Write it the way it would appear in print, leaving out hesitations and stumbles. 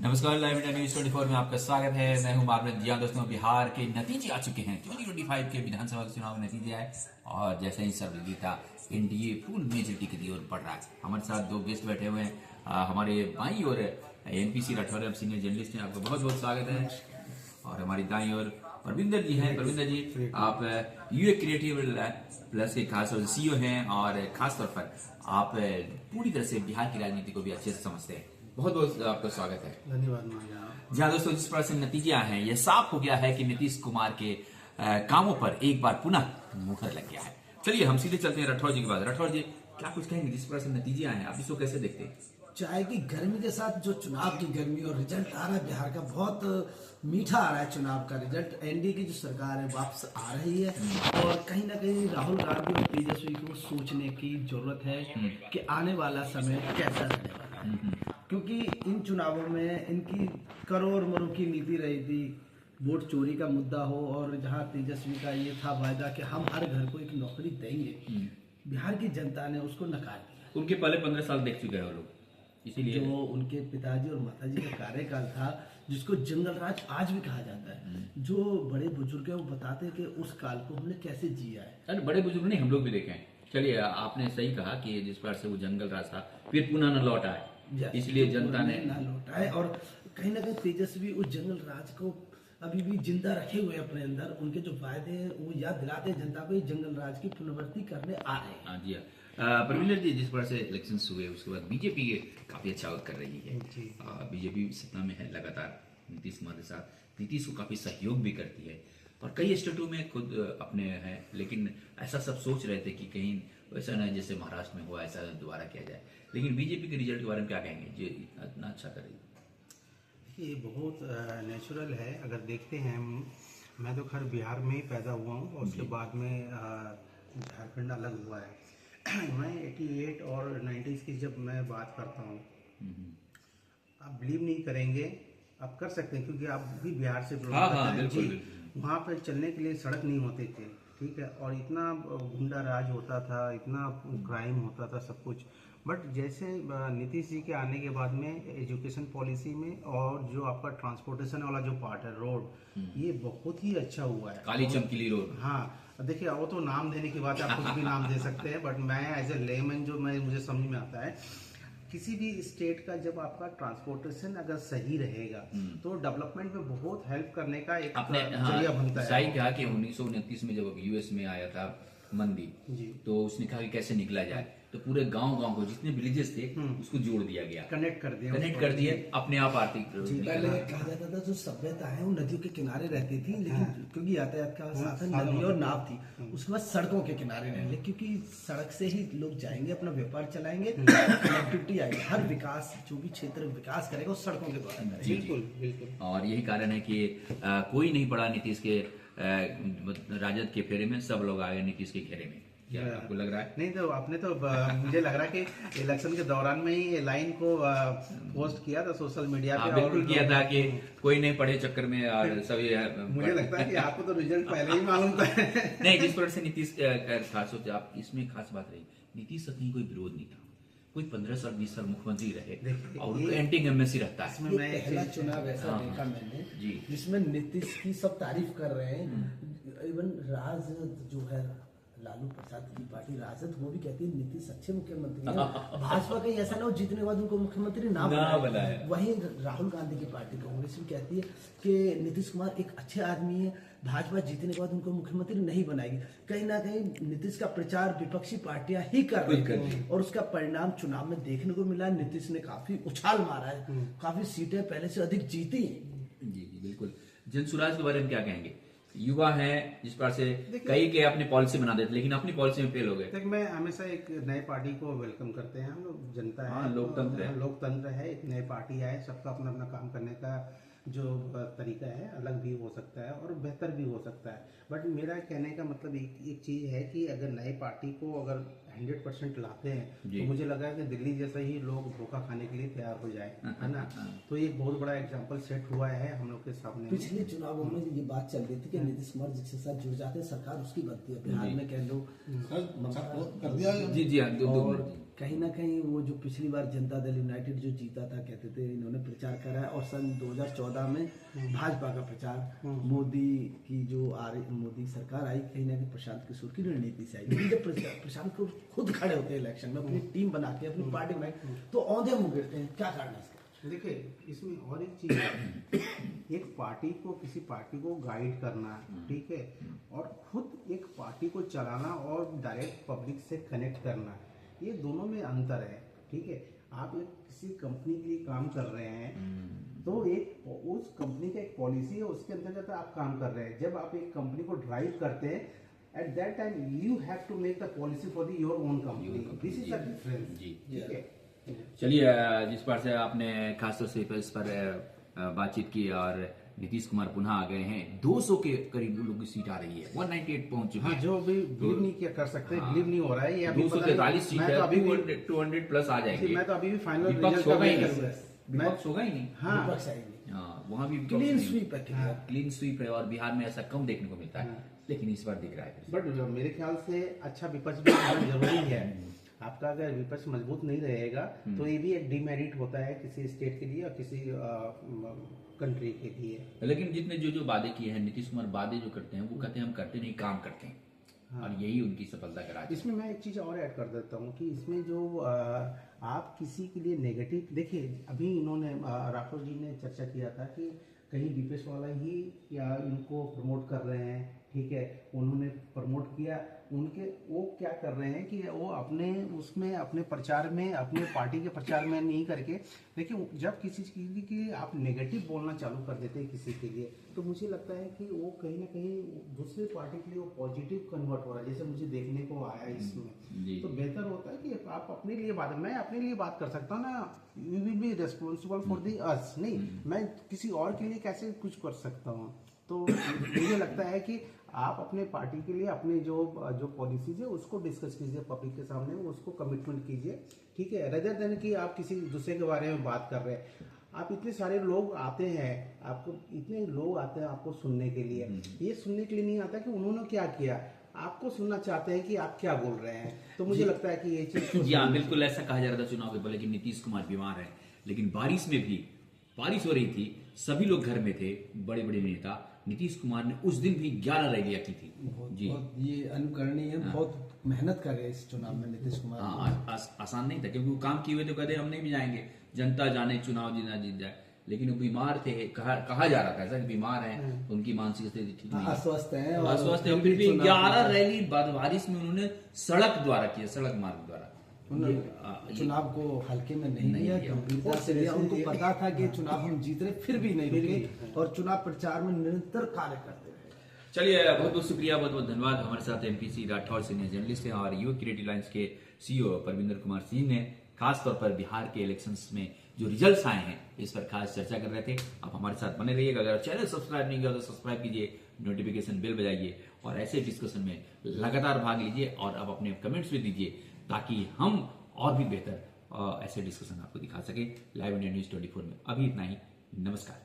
नमस्कार, live India news 24 में आपका स्वागत है। मैं हूं मार्मिन। जी हाँ दोस्तों, बिहार के नतीजे आ चुके हैं। 2025 के विधानसभा चुनाव के नतीजे आए और जैसे ही सब था, एनडीए फुल मेजोरिटी की ओर बढ़ रहा है। हमारे साथ दो गेस्ट बैठे हुए हैं। हमारे बाईं ओर एनपीसी राठौर सीनियर जर्नलिस्ट हैं, आपका बहुत बहुत स्वागत है। और हमारी दाईं ओर परविंदर जी हैं। परविंदर जी, आप यूए क्रिएटिव प्लस के खास तौर से सीईओ हैं और खास तौर पर आप पूरी तरह से बिहार की राजनीति को भी अच्छे से समझते हैं। बहुत बहुत आपका स्वागत है। धन्यवाद। जी हाँ दोस्तों, जिस प्रकार से नतीजे आए हैं, यह साफ हो गया है कि नीतीश कुमार के कामों पर एक बार पुनः मुहर लग गया है। चलिए हम सीधे चलते हैं राठौर जी के बाद। राठौर जी, क्या कुछ कहेंगे जिस प्रकार से नतीजे आए हैं, आप इसको कैसे देखते हैं? चाय की गर्मी के साथ जो चुनाव की गर्मी और रिजल्ट आ रहा है बिहार का, बहुत मीठा आ रहा है चुनाव का रिजल्ट। एनडीए की जो सरकार है वापस आ रही है और कहीं ना कहीं राहुल गांधी और तेजस्वी को सोचने की जरूरत है कि आने वाला समय कैसा रहने वाला है, क्योंकि इन चुनावों में इनकी करोड़ मरोड़ की नीति रही थी। वोट चोरी का मुद्दा हो और जहां तेजस्वी का ये था वायदा कि हम हर घर को एक नौकरी देंगे, बिहार की जनता ने उसको नकार दिया। उनके पहले 15 साल देख चुके हैं वो लोग, इसीलिए जो उनके पिताजी और माताजी का कार्यकाल था, जिसको जंगल राज आज भी कहा जाता है, जो बड़े बुजुर्ग हैं वो बताते हैं कि उस काल को हमने कैसे जिया है। अरे बड़े बुजुर्ग नहीं, हम लोग भी देखे हैं। चलिए, आपने सही कहा कि जिस प्रकार से वो जंगल राज था फिर पुनः न लौट आए, इसलिए जनता ने ना लौटाए। और कहीं ना कहीं तेजस्वी उस जंगल राज को अभी भी जिंदा रखे हुए हैं अपने अंदर। उनके जो वायदे हैं वो याद दिलाते हैं जनता को, जंगल राज की पुनरावृत्ति करने आ रहे हैं। हाँ जी हाँ। परवीन जी, जिस प्रकार से इलेक्शन हुए उसके बाद बीजेपी काफी अच्छा कर रही है। बीजेपी सत्ता में है लगातार नीतीश कुमार के साथ। नीतीश को काफी सहयोग भी करती है और कई स्टेटों में खुद अपने हैं, लेकिन ऐसा सब सोच रहे थे कि कहीं वैसा ना जैसे महाराष्ट्र में हुआ ऐसा दोबारा किया जाए। लेकिन बीजेपी के रिजल्ट के बारे में क्या कहेंगे जो इतना अच्छा कर रही है? ये बहुत नेचुरल है। अगर देखते हैं मैं तो खैर बिहार में ही पैदा हुआ हूँ और उसके बाद में झारखंड अलग हुआ है। मैं 88 और 90s की जब मैं बात करता हूँ, आप बिलीव नहीं करेंगे, आप कर सकते हैं क्योंकि आप भी बिहार से बिलोंग करते हैं। बिल्कुल, जी, वहाँ पर चलने के लिए सड़क नहीं होते थे, ठीक है, और इतना गुंडा राज होता था, इतना क्राइम होता था, सब कुछ। बट जैसे नीतीश जी के आने के बाद में एजुकेशन पॉलिसी में और जो आपका ट्रांसपोर्टेशन वाला जो पार्ट है, रोड, ये बहुत ही अच्छा हुआ है। काली चमकीली रोड। हाँ, देखिए वो तो नाम देने की बात है, आप कुछ भी नाम दे सकते हैं, बट मैं एज ए लेमैन जो मुझे समझ में आता है, किसी भी स्टेट का जब आपका ट्रांसपोर्टेशन अगर सही रहेगा तो डेवलपमेंट में बहुत हेल्प करने का एक जरिया बनता है। सही कहा कि 1929 में जब यूएस में आया था मंदी, तो उसने कहा कि कैसे निकला जाए, तो पूरे गांव को जितने विलेजेस थे उसको जोड़ दिया गया, कनेक्ट कर दिया अपने आप आर्थिक। पहले कहा जाता था जो सभ्यता है वो नदियों के किनारे रहती थी, लेकिन क्योंकि यातायात का साधन नदी और नाव थी, उसके बाद सड़कों के किनारे रहे, क्योंकि सड़क से ही लोग जाएंगे, अपना व्यापार चलाएंगे, कनेक्टिविटी आएगी। हर विकास, जो भी क्षेत्र विकास करेगा वो सड़कों के द्वारा करेगा। बिल्कुल। और यही कारण है कि कोई नहीं पड़ा नीतीश के राजद के फेरे में, सब लोग आ गए नीतीश के घेरे में। क्या आपको लग रहा है? नहीं तो आपने तो मुझे लग रहा है कि इलेक्शन के दौरान में ही लाइन को पोस्ट किया था सोशल मीडिया पे। बिल्कुल किया था कि कोई नहीं पढ़े चक्कर में और सभी मुझे लगता है कि आपको तो रिजल्ट पहले ही मालूम था। नहीं, जिस तरह से नीतीश खास होते आप, इसमें खास बात रही, नीतीश से कहीं कोई विरोध नहीं था। कोई 15 साल 20 साल मुख्यमंत्री रहे और एंटी एमएससी रहता है। इसमें पहला चुनाव ऐसा देखा मैंने जिसमें नीतीश की सब तारीफ कर रहे हैं। इवन राजद जो है, लालू प्रसाद की पार्टी राजद, वो भी कहती है नीतीश अच्छे मुख्यमंत्री हैं। भाजपा कहीं ऐसा ना हो जीतने के बाद उनको मुख्यमंत्री ना बनाए। वहीं राहुल गांधी की पार्टी कांग्रेस भी कहती है कि नीतीश कुमार एक अच्छे आदमी है, भाजपा जीतने के बाद उनको मुख्यमंत्री नहीं बनाएगी। कहीं ना कहीं नीतीश का प्रचार विपक्षी पार्टियां ही कर रही हैं और उसका परिणाम चुनाव में देखने को मिला। नीतीश ने काफी उछाल मारा है, काफी सीटें पहले से अधिक जीती। जी बिल्कुल। जनसुराज के बारे में क्या कहेंगे? युवा है, जिस पर से कई के अपनी पॉलिसी बना देते, लेकिन अपनी पॉलिसी में फेल हो गए। मैं हमेशा एक नए पार्टी को वेलकम करते हैं। हम लोग जनता है, लोकतंत्र है, एक नई पार्टी आए, सबका अपना अपना काम करने का जो तरीका है अलग भी हो सकता है और बेहतर भी हो सकता है। बट मेरा कहने का मतलब एक चीज़ है कि अगर नए पार्टी को अगर 100% लाते हैं तो मुझे लगा है कि दिल्ली जैसे ही लोग धोखा खाने के लिए तैयार हो जाए, है ना। तो ये बहुत बड़ा एग्जाम्पल सेट हुआ है हम लोग के सामने। पिछले चुनावों में ये बात चल रही थी कि नीतीश कुमार जिसके साथ जुड़ जाते हैं सरकार उसकी बनती है। बिहार में कह लो जी हाँ, कहीं ना कहीं वो जो पिछली बार जनता दल यूनाइटेड जो जीता था, कहते थे इन्होंने प्रचार करा है, और सन 2014 में भाजपा का प्रचार, मोदी की जो मोदी सरकार आई, कहीं ना कहीं प्रशांत किशोर की रणनीति से आई। लेकिन जब प्रशांत किशोर खुद खड़े होते हैं इलेक्शन में, अपनी टीम बना के, अपनी पार्टी बनाई, तो औंधे मुंह गिरते हैं। क्या कारण है इसका? देखिए, इसमें और एक चीज है, एक पार्टी को, किसी पार्टी को गाइड करना, ठीक है, और खुद एक पार्टी को चलाना और डायरेक्ट पब्लिक से कनेक्ट करना, ये दोनों में अंतर है। ठीक है, आप एक किसी कंपनी के लिए काम कर रहे हैं तो एक उस कंपनी का एक पॉलिसी है, उसके अंतर्गत आप काम कर रहे हैं। जब आप एक कंपनी को ड्राइव करते हैं, at that time you have to make the policy for your own company. This is the difference. ठीक है, चलिए, जिस बार से आपने खासतौर से इस पर बातचीत की और नीतीश कुमार पुनः आ गए हैं, 200 के करीब लोगों की सीट आ रही है, 198 पहुंच चुके हैं। जो अभी बिलीव नहीं किया कर सकते, बिलीव नहीं हो रहा है। ये अभी 243 सीट है, अभी 200 प्लस आ जाएंगे। मैं तो अभी भी फाइनल विपक्ष होगा ही नहीं। हाँ, वहाँ भी क्लीन स्वीप है, क्लीन स्वीप है, और बिहार में ऐसा कम देखने को मिलता है, लेकिन इस बार दिख रहा है। बट मेरे ख्याल से अच्छा विपक्ष भी होना जरूरी है। आपका अगर विपक्ष मजबूत नहीं रहेगा तो ये भी एक डिमेरिट होता है किसी स्टेट के लिए और किसी कंट्री के लिए। लेकिन जितने जो वादे किए हैं नीतीश कुमार, वादे जो करते हैं वो कहते हैं हम करते नहीं, काम करते हैं। हाँ। और यही उनकी सफलता का राज है। इसमें मैं एक चीज और ऐड कर देता हूँ कि इसमें जो आप किसी के लिए नेगेटिव, देखिए अभी इन्होंने राठौर जी ने चर्चा किया था कि कहीं दीपेश वाला ही या इनको प्रमोट कर रहे हैं। ठीक है, उन्होंने प्रमोट किया, उनके वो क्या कर रहे हैं कि वो अपने उसमें अपने प्रचार में, अपने पार्टी के प्रचार में नहीं करके, देखिए जब किसी चीज की आप नेगेटिव बोलना चालू कर देते हैं किसी के लिए, तो मुझे लगता है कि वो कहीं ना कहीं दूसरी पार्टी के लिए वो पॉजिटिव कन्वर्ट हो रहा है, जैसे मुझे देखने को आया इसमें। तो बेहतर होता है कि आप अपने लिए बात, मैं अपने लिए बात कर सकता हूँ ना, you will be responsible for the us, नहीं मैं किसी और के लिए कैसे कुछ कर सकता हूँ। तो मुझे लगता है कि आप अपने पार्टी के लिए अपने जो पॉलिसीज है उसको डिस्कस कीजिए पब्लिक के सामने, उसको कमिटमेंट कीजिए। ठीक है, रेदर देन कि आप किसी दूसरे के बारे में बात कर रहे हैं। आप इतने सारे लोग आते हैं, आपको इतने लोग आते हैं आपको सुनने के लिए, ये सुनने के लिए नहीं आता कि उन्होंने क्या किया, आपको सुनना चाहते हैं कि आप क्या बोल रहे हैं। तो मुझे लगता है कि ये चीज जी हाँ, बिल्कुल ऐसा कहा जा रहा था चुनाव के पहले कि नीतीश कुमार बीमार है, लेकिन बारिश में भी, बारिश हो रही थी, सभी लोग घर में थे, बड़े बड़े नेता, नीतीश कुमार ने उस दिन भी 11 रैलियां की थी। जी, बहुत ये अनुकरणीय है। हाँ। बहुत मेहनत कर रहे इस चुनाव में नीतीश कुमार। हाँ, आसान नहीं था, क्योंकि वो काम किए हुए तो कहते हम नहीं भी जाएंगे, जनता जाने चुनाव जीतना जीत जाए, लेकिन वो बीमार थे, कहा जा रहा था ऐसा कि बीमार हैं, तो उनकी मानसिक स्थिति ठीक नहीं, अस्वस्थ हैं, अस्वस्थ है। फिर भी 11 रैली बारिश में उन्होंने सड़क द्वारा किया, सड़क मार्ग द्वारा। चुनाव को हल्के में नहीं लिया, गंभीरता से लिया। उनको पता था कि चुनाव हम जीत रहे, फिर भी नहीं रुके और चुनाव प्रचार में निरंतर कार्य करते रहे। चलिए, बहुत बहुत शुक्रिया, बहुत बहुत धन्यवाद। हमारे साथ एमपीसी राठौर सीनियर जर्नलिस्ट हैं और युवा क्रिएटिव लाइन्स के सीईओ परविंदर कुमार सिंह ने खासतौर पर बिहार के इलेक्शंस में जो रिजल्ट्स आए हैं इस पर खास चर्चा कर रहे थे। आप हमारे साथ बने रहिएगा। अगर चैनल सब्सक्राइब नहीं किया तो सब्सक्राइब कीजिए, नोटिफिकेशन बेल बजाइए और ऐसे डिस्कशन में लगातार भाग लीजिए और आप अपने कमेंट्स भी दीजिए, ताकि हम और भी बेहतर ऐसे डिस्कशन आपको दिखा सके लाइव इंडिया न्यूज 24 में। अभी इतना ही, नमस्कार।